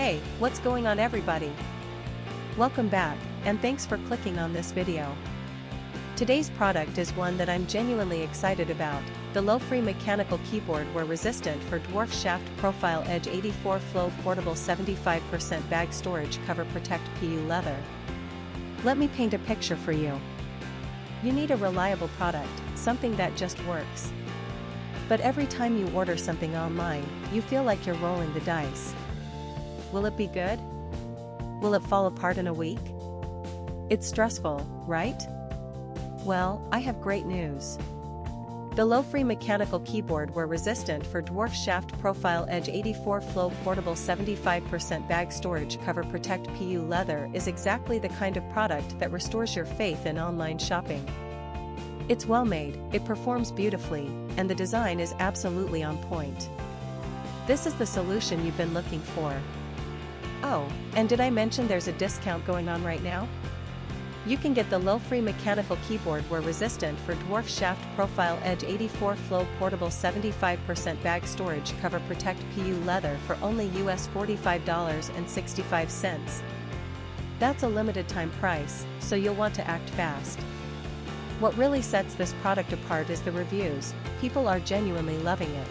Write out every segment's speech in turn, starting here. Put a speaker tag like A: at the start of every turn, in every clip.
A: Hey, what's going on everybody? Welcome back, and thanks for clicking on this video. Today's product is one that I'm genuinely excited about, the Lofree mechanical keyboard wear resistant for Dwarf shaft profile edge 84 flow portable 75% bag storage cover protect PU leather. Let me paint a picture for you. You need a reliable product, something that just works. But every time you order something online, you feel like you're rolling the dice. Will it be good? Will it fall apart in a week? It's stressful, right? Well, I have great news. The Lofree mechanical keyboard wear resistant for Dwarf shaft profile edge 84 flow portable 75% bag storage cover protect PU leather is exactly the kind of product that restores your faith in online shopping. It's well made, it performs beautifully, and the design is absolutely on point. This is the solution you've been looking for. Oh, and did I mention there's a discount going on right now? You can get the Lofree mechanical keyboard wear resistant for Dwarf shaft profile edge 84 flow portable 75% bag storage cover protect PU leather for only US $45.65. That's a limited time price, so you'll want to act fast. What really sets this product apart is the reviews. People are genuinely loving it.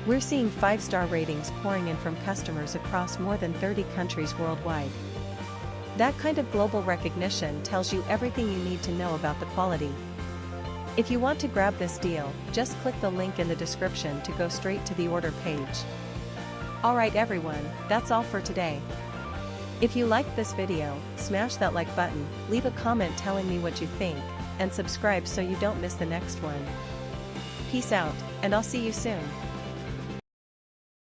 A: We're seeing 5-star ratings pouring in from customers across more than 30 countries worldwide. That kind of global recognition tells you everything you need to know about the quality. If you want to grab this deal, just click the link in the description to go straight to the order page. Alright everyone, that's all for today. If you liked this video, smash that like button, leave a comment telling me what you think, and subscribe so you don't miss the next one. Peace out, and I'll see you soon.